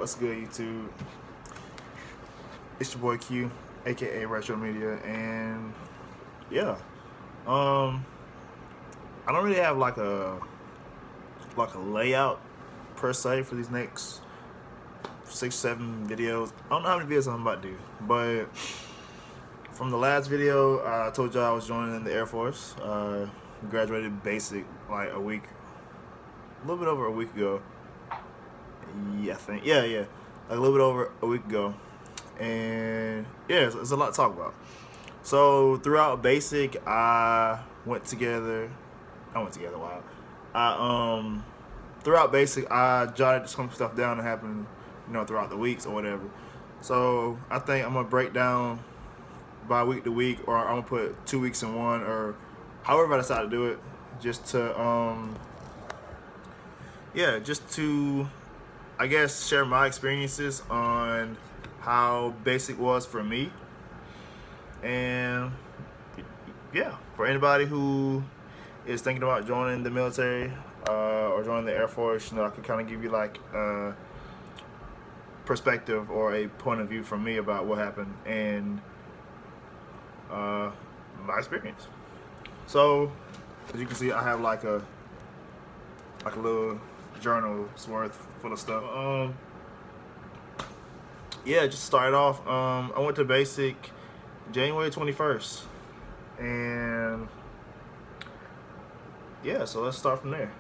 What's good, YouTube? It's your boy Q, aka Retro Media, and yeah, I don't really have like a layout per se for these next 6-7 videos. I don't know how many videos I'm about to do, but from the last video, I told y'all I was joining the Air Force. Graduated basic like a little bit over a week ago. Yeah, I think. Yeah. Like a little bit over a week ago. And yeah, it's a lot to talk about. So throughout basic, I went together. Wow. Throughout basic, I jotted some stuff down that happened, throughout the weeks or whatever. So I think I'm gonna break down by week to week, or I'm gonna put 2 weeks in one, or however I decide to do it, just to I guess share my experiences on how basic was for me. And yeah, for anybody who is thinking about joining the military or joining the Air Force, I could kind of give you like a perspective or a point of view from me about what happened and my experience. So as you can see, I have like a little journal's worth full of stuff. Yeah, just started off. I went to basic January 21st, and yeah, so let's start from there.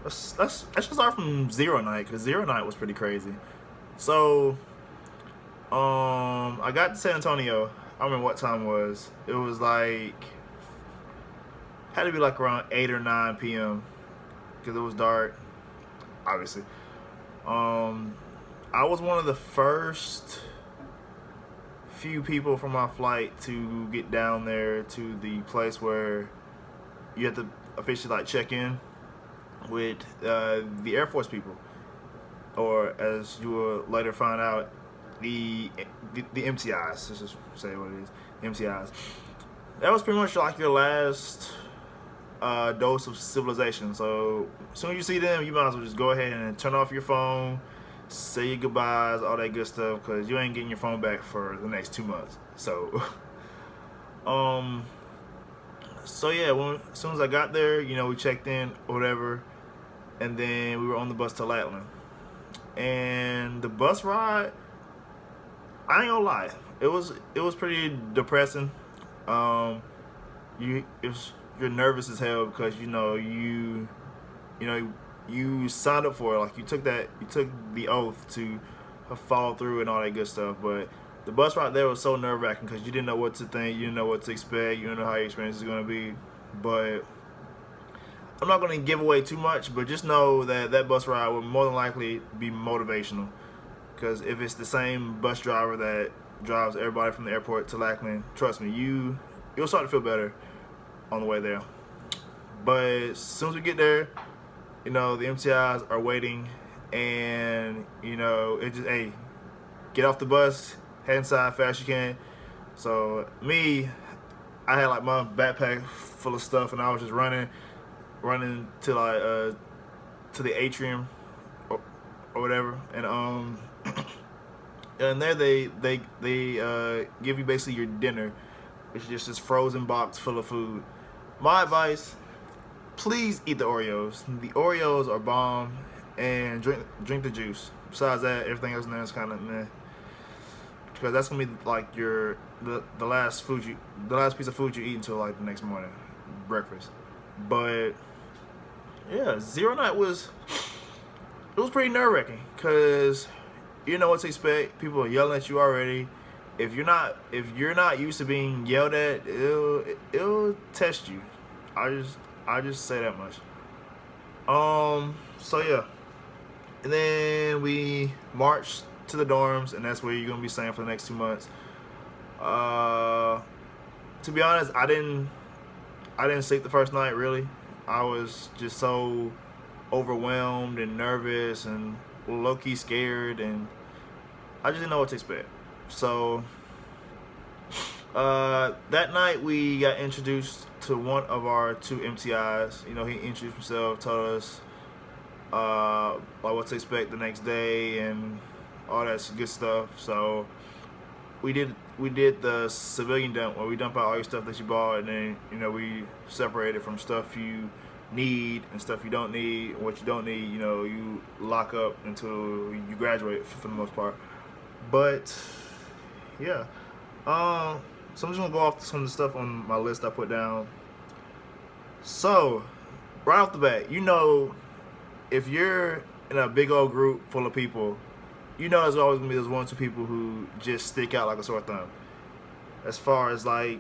Let's start from zero night, because zero night was pretty crazy. So I got to San Antonio. I don't remember what time it was. It was like had to be like around 8 or 9 p.m. because it was dark, obviously. I was one of the first few people from my flight to get down there to the place where you have to officially like check in with the Air Force people, or as you will later find out, the MTIs. Let's just say what it is, MTIs. That was pretty much like your last dose of civilization. So as soon as you see them, you might as well just go ahead and turn off your phone, say your goodbyes, all that good stuff, because you ain't getting your phone back for the next 2 months. So so yeah, as soon as I got there, we checked in or whatever, and then we were on the bus to Lackland. And the bus ride, I ain't gonna lie, it was pretty depressing. You're nervous as hell because you signed up for it, like you took the oath to follow through and all that good stuff. But the bus ride there was so nerve-wracking because you didn't know what to think, you didn't know what to expect, you didn't know how your experience is going to be. But I'm not going to give away too much, but just know that bus ride will more than likely be motivational, because if it's the same bus driver that drives everybody from the airport to Lackland, trust me, you'll start to feel better on the way there. But as soon as we get there, the MTIs are waiting, and it just, hey, get off the bus, head inside fast as you can. So me, I had like my backpack full of stuff, and I was just running to like to the atrium or whatever, and and there they give you basically your dinner, which is just this frozen box full of food. My advice: please eat the Oreos. The Oreos are bomb, and drink the juice. Besides that, everything else in there is kind of meh, because that's gonna be like the last piece of food you eat until like the next morning, breakfast. But yeah, zero night was pretty nerve-wracking because you didn't know what to expect. People are yelling at you already. If you're not used to being yelled at, it'll test you. I just say that much. So yeah, and then we marched to the dorms, and that's where you're gonna be staying for the next 2 months. To be honest, I didn't sleep the first night really. I was just so overwhelmed and nervous and low-key scared, and I just didn't know what to expect. So that night we got introduced to one of our 2 MTIs. He introduced himself, told us like what to expect the next day and all that good stuff. So we did the civilian dump where we dump out all your stuff that you bought, and then we separate it from stuff you need and stuff you don't need. What you don't need, you lock up until you graduate for the most part. But yeah, so I'm just gonna go off some of the stuff on my list I put down. So right off the bat, if you're in a big old group full of people, there's always gonna be those 1 or 2 people who just stick out like a sore thumb. As far as like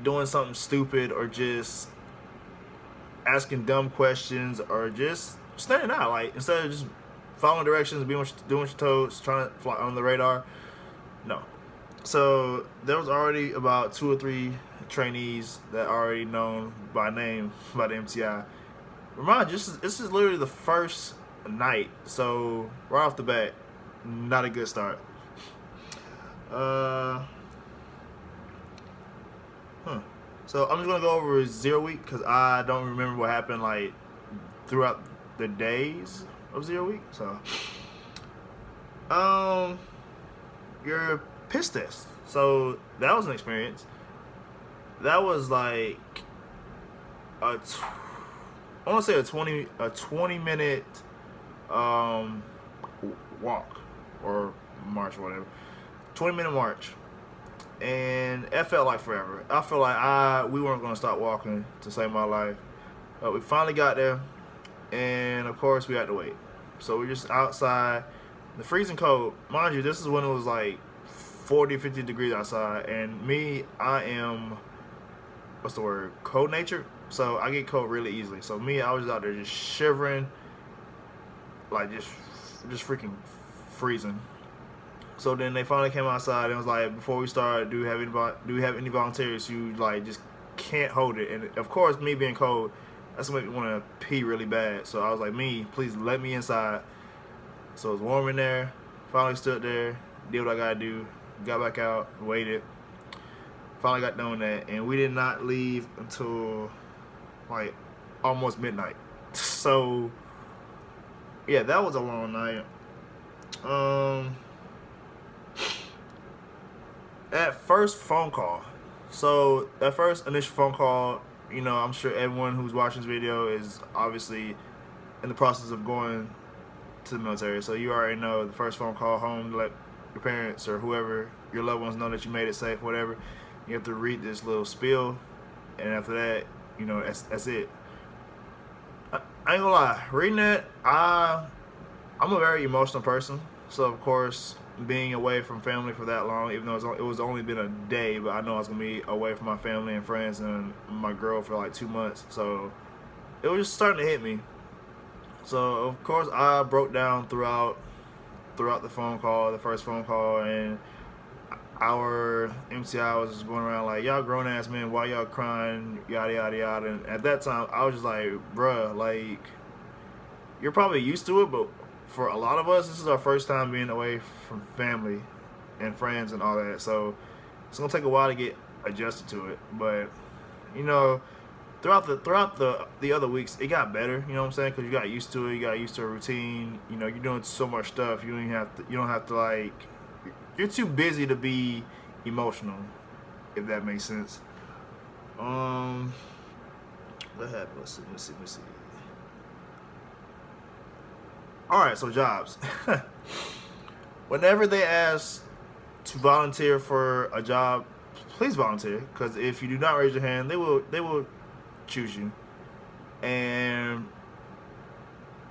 doing something stupid or just asking dumb questions or just standing out, like instead of just following directions, doing what you're told, just trying to fly on the radar. No. So there was already about 2 or 3 trainees that are already known by name by the MTI. Remind you, this is literally the first night, so right off the bat, not a good start. So I'm just gonna go over 0 week because I don't remember what happened like throughout the days of 0 week. So, your piss test. So that was an experience. That was like I want to say a 20 minute walk or march or whatever. 20-minute march. And it felt like forever. I felt like we weren't gonna stop walking to save my life. But we finally got there, and of course we had to wait. So we're just outside, the freezing cold. Mind you, this is when it was like 40, 50 degrees outside, and me, I am, cold natured. So I get cold really easily. So I was out there just shivering, like just freaking freezing. So then they finally came outside and was like, before we start, do we have any volunteers who like just can't hold it? And of course, me being cold, that's gonna make me want to pee really bad. So I was like, please let me inside. So it was warm in there. Finally stood there, did what I gotta do, got back out, waited. Finally got done with that, and we did not leave until like almost midnight. So yeah, that was a long night. That first phone call. So that first initial phone call, I'm sure everyone who's watching this video is obviously in the process of going to the military. So you already know the first phone call home to let your parents or whoever, your loved ones, know that you made it safe, whatever. You have to read this little spiel, and after that, that's it. I ain't gonna lie, reading that, I'm a very emotional person. So of course, being away from family for that long, even though it was only been a day, but I know I was gonna be away from my family and friends and my girl for like 2 months. So it was just starting to hit me. So of course I broke down throughout the phone call, the first phone call, and our MCI was just going around like, y'all grown ass men, why y'all crying, yada yada yada. And at that time I was just like, bruh, like, you're probably used to it, but for a lot of us, this is our first time being away from family and friends and all that. So it's gonna take a while to get adjusted to it. But throughout the other weeks, it got better. You know what I'm saying? Because you got used to it. You got used to a routine. You're doing so much stuff. You don't have to like. You're too busy to be emotional, if that makes sense. What happened? Let's see. Alright, so jobs. Whenever they ask to volunteer for a job, please volunteer. Because if you do not raise your hand, they will choose you. And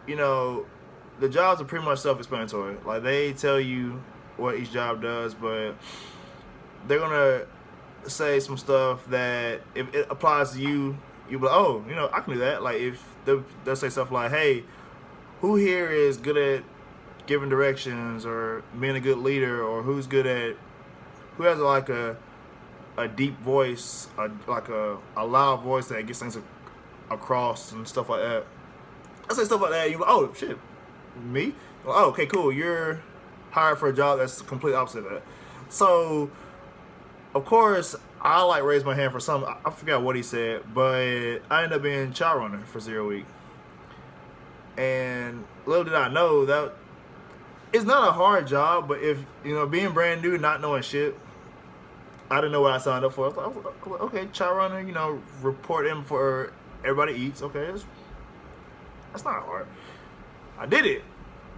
the jobs are pretty much self-explanatory. Like, they tell you what each job does, but they're gonna say some stuff that if it applies to you, you'll be like, oh, I can do that. Like, if they'll say stuff like, hey, who here is good at giving directions or being a good leader, or who has like a deep voice, like a loud voice that gets things across and stuff like that. I say stuff like that, you're like, oh shit, me? Well, oh, okay, cool. You're hired for a job that's the complete opposite of that. So of course I like raised my hand for something. I forgot what he said, but I ended up being child runner for 0 week. And little did I know that it's not a hard job, but if, being brand new, not knowing shit, I didn't know what I signed up for. I was like, okay, chai runner, report in for everybody eats. Okay, that's not hard. I did it.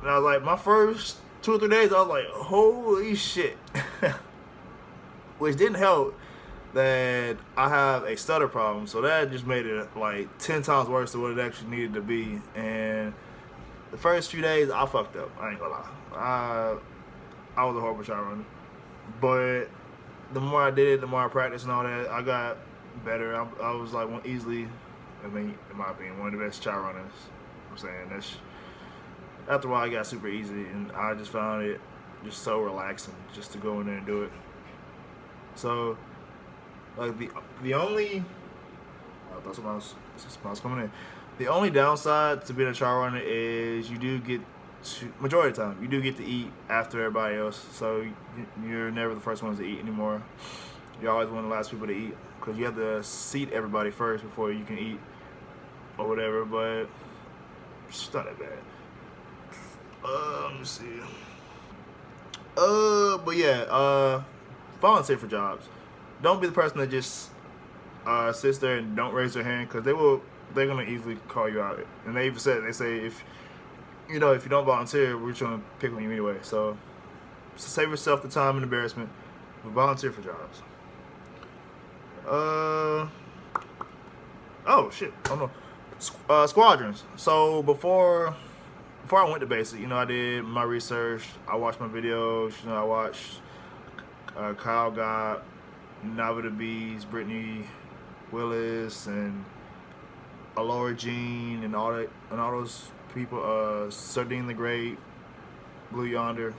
And I was like, my first 2 or 3 days, I was like, holy shit. Which didn't help that I have a stutter problem. So that just made it like 10 times worse than what it actually needed to be. And the first few days, I fucked up. I ain't gonna lie. I was a horrible chai runner. But the more I did it, the more I practiced and all that, I got better. I was like easily, in my opinion, one of the best chai runners. I'm saying after a while, it got super easy, and I just found it just so relaxing just to go in there and do it. So, like the only, I thought someone was coming in. The only downside to being a chai runner is you do get to, majority of the time, you do get to eat after everybody else. So you're never the first ones to eat anymore. You're always one of the last people to eat because you have to seat everybody first before you can eat or whatever. But it's not that bad. Let me see. But yeah, volunteer for jobs. Don't be the person that just sits there and don't raise their hand, because they're gonna easily call you out. And they even said, they say if you don't volunteer, we're trying to pick on you anyway. So save yourself the time and embarrassment, but volunteer for jobs. Oh shit, I don't know. Squadrons. So before I went to basic, I did my research. I watched my videos. I watched Kyle Gott, Nava the Bees, Brittany Willis, and Alora Jean, and all those people. Sardine the Great, Blue Yonder.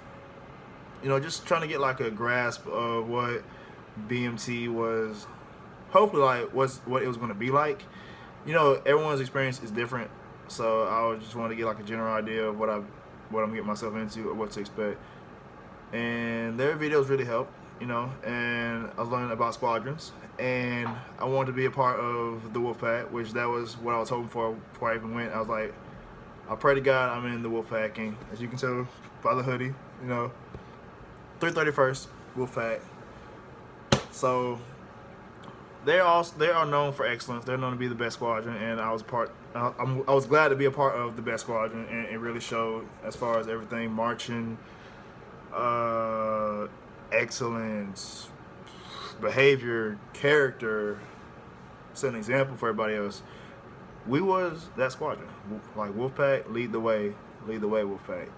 Just trying to get like a grasp of what BMT was. Hopefully, like what it was going to be like. Everyone's experience is different. So I just wanted to get like a general idea of what I'm getting myself into or what to expect. And their videos really helped, and I was learning about squadrons. And I wanted to be a part of the Wolfpack, which that was what I was hoping for before I even went. I was like, I pray to God I'm in the Wolfpack, and as you can tell by the hoodie, 331st Wolfpack. So they are known for excellence. They're known to be the best squadron, and I was glad to be a part of the best squadron, and it really showed as far as everything: marching, excellence, behavior, character. Set an example for everybody else. We was that squadron. Like Wolfpack, lead the way, Wolfpack.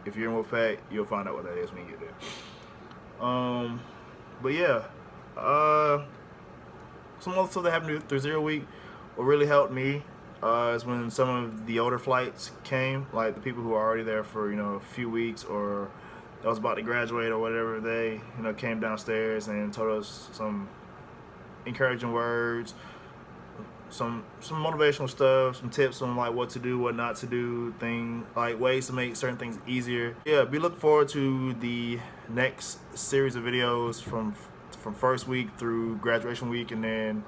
If you're in Wolfpack, you'll find out what that is when you get there. But yeah, some other stuff that happened through 0 week, what really helped me is when some of the older flights came, like the people who were already there for a few weeks, or that was about to graduate or whatever. They came downstairs and told us some encouraging words, some motivational stuff, some tips on like what to do, what not to do, like ways to make certain things easier. Yeah, be looking forward to the next series of videos from first week through graduation week, and then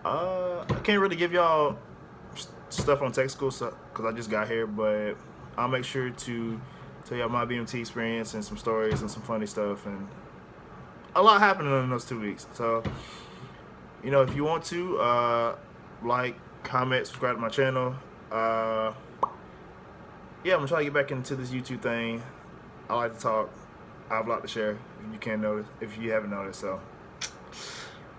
I can't really give y'all stuff on tech school because I just got here, but I'll make sure to tell y'all my BMT experience and some stories and some funny stuff, and a lot happening in those 2 weeks. So if you want to like, comment, subscribe to my channel. Yeah, I'm gonna try to get back into this YouTube thing. I like to talk. I have a lot to share, if you haven't noticed. So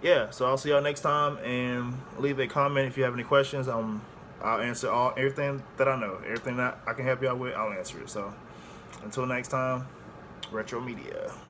yeah, so I'll see y'all next time, and leave a comment if you have any questions. I'll answer everything that I know. Everything that I can help y'all with, I'll answer it. So until next time, Retro Media.